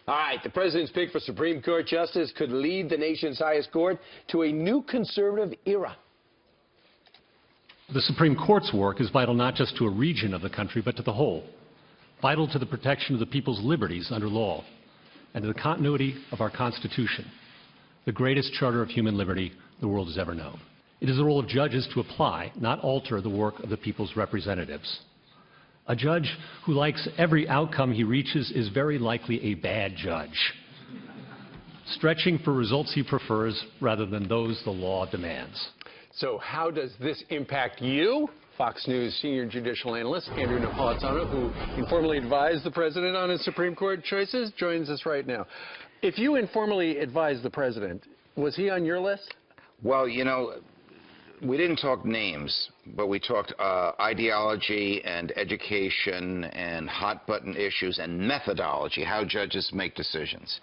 All right, the president's pick for Supreme Court justice could lead the nation's highest court to a new conservative era. The Supreme Court's work is vital not just to a region of the country, but to the whole. Vital to the protection of the people's liberties under law and to the continuity of our Constitution, the greatest charter of human liberty the world has ever known. It is the role of judges to apply, not alter, the work of the people's representatives. A judge who likes every outcome he reaches is very likely a bad judge, stretching for results he prefers rather than those the law demands. So how does this impact you? Fox News senior judicial analyst Andrew Napolitano, who informally advised the president on his Supreme Court choices, joins us right now. If you informally advised the president, was he on your list? Well, you know, we didn't talk names, but we talked ideology and education and hot-button issues and methodology, how judges make decisions.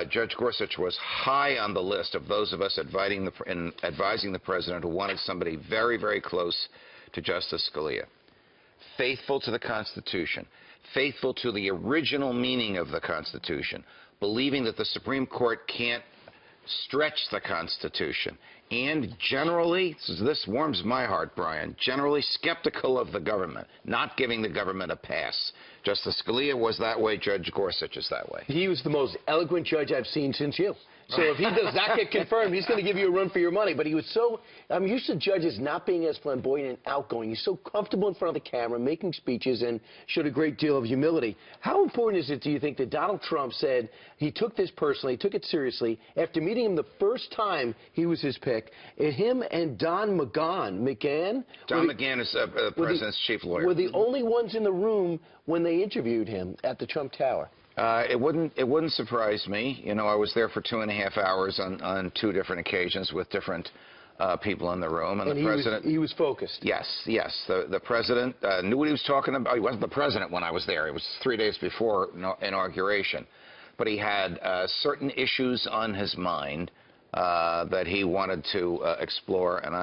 Judge Gorsuch was high on the list of those of us advising the president who wanted somebody very, very close to Justice Scalia. Faithful to the Constitution, faithful to the original meaning of the Constitution, believing that the Supreme Court can't stretch the Constitution, and generally, this warms my heart, Brian, generally skeptical of the government, not giving the government a pass. Justice Scalia was that way, Judge Gorsuch is that way. He was the most eloquent judge I've seen since you. So if he does not get confirmed, he's going to give you a run for your money. But he was so, I'm used to judges not being as flamboyant and outgoing. He's so comfortable in front of the camera, making speeches, and showed a great deal of humility. How important is it, do you think, that Donald Trump said he took this personally, took it seriously, after meeting him the first time he was his pick, him and Don McGahn? Don McGahn is the president's chief lawyer. Were the only ones in the room when they interviewed him at the Trump Tower? It wouldn't surprise me. You know, I was there for 2.5 hours on 2 different occasions with different people in the room, and the president. He was focused. Yes, yes. The president knew what he was talking about. He wasn't the president when I was there. It was 3 days before inauguration, but he had certain issues on his mind that he wanted to explore, and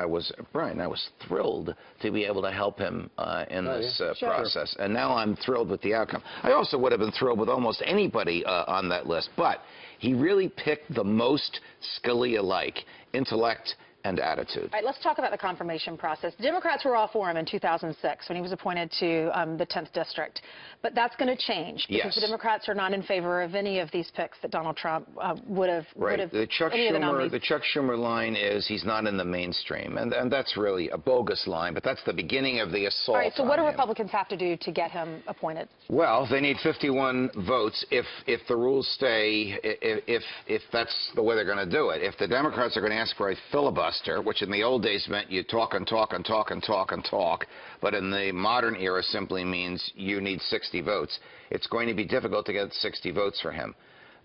Brian, I was thrilled to be able to help him in this process. And now I'm thrilled with the outcome. I also would have been thrilled with almost anybody on that list, but he really picked the most Scalia-like intellect and attitude. All right, let's talk about the confirmation process. Democrats were all for him in 2006 when he was appointed to the 10th District. But that's going to change because the Democrats are not in favor of any of these picks that Donald Trump would have. The Chuck Schumer line is he's not in the mainstream, and that's really a bogus line, but that's the beginning of the assault. All right, so what do Republicans have to do to get him appointed? Well, they need 51 votes if the rules stay, if that's the way they're going to do it. If the Democrats are going to ask for a filibuster, which in the old days meant you talk and talk and talk and talk and talk, but in the modern era simply means you need 60 votes. It's going to be difficult to get 60 votes for him.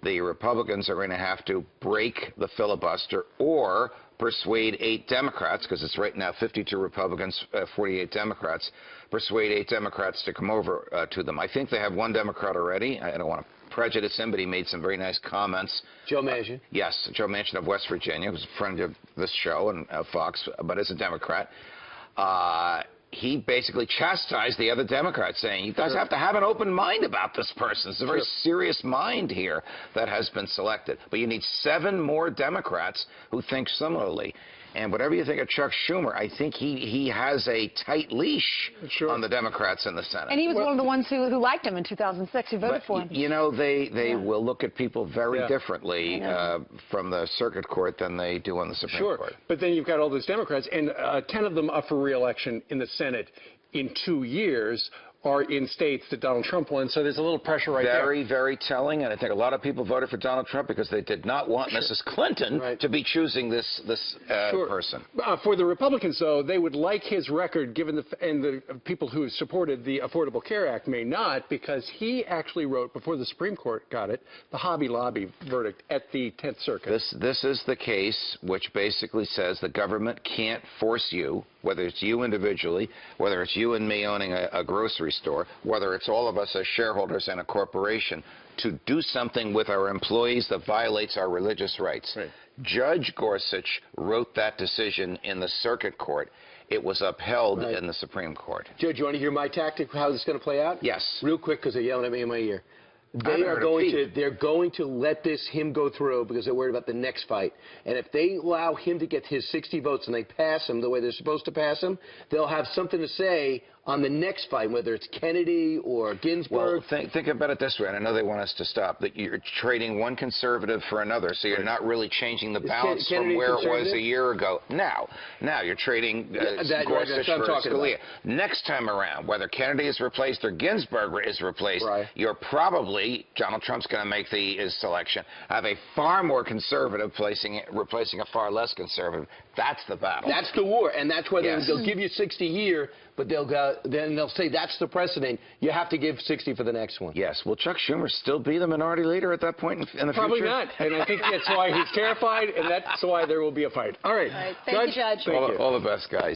The Republicans are going to have to break the filibuster or persuade 8 Democrats, because it's right now 52 Republicans, 48 Democrats, persuade 8 Democrats to come over to them. I think they have 1 Democrat already. I don't want to prejudice him, but he made some very nice comments. Joe Manchin. Yes, Joe Manchin of West Virginia, who's a friend of this show and Fox, but is a Democrat. He basically chastised the other Democrats, saying, you guys have to have an open mind about this person. It's a very serious mind here that has been selected. But you need 7 more Democrats who think similarly. And whatever you think of Chuck Schumer, I think he has a tight leash on the Democrats in the Senate. And he was one of the ones who liked him in 2006, who voted for him. You know, they will look at people very differently from the circuit court than they do on the Supreme Court. But then you've got all those Democrats, and 10 of them up for re-election in the Senate in 2 years are in states that Donald Trump won, so there's a little pressure there. Very, very telling, and I think a lot of people voted for Donald Trump because they did not want Mrs. Clinton to be choosing this person. For the Republicans, though, they would like his record, given the people who supported the Affordable Care Act may not, because he actually wrote, before the Supreme Court got it, the Hobby Lobby verdict at the 10th Circuit. This is the case which basically says the government can't force you, whether it's you individually, whether it's you and me owning a grocery store, whether it's all of us as shareholders in a corporation, to do something with our employees that violates our religious rights. Judge Gorsuch wrote that decision in the circuit court. It was upheld in the Supreme Court. Judge, you want to hear my tactic, how this is going to play out? Yes. Real quick, because they're yelling at me in my ear. they're going to let him go through because they're worried about the next fight. And if they allow him to get his 60 votes and they pass him the way they're supposed to pass him, they'll have something to say on the next fight, whether it's Kennedy or Ginsburg. Well, think about it this way, and I know they want us to stop, that you're trading one conservative for another, so you're not really changing the balance from where it was a year ago. Now you're trading Gorsuch for Scalia. Next time around, whether Kennedy is replaced or Ginsburg is replaced, you're probably, Donald Trump's going to make his selection, have a far more conservative replacing a far less conservative. That's the battle. That's the war, and that's why they'll give you 60 here, but then they'll say that's the precedent. You have to give 60 for the next one. Yes. Will Chuck Schumer still be the minority leader at that point in the Probably future? not. And I think that's why he's terrified, and that's why there will be a fight. All right. Thank you, Judge. All the best, guys.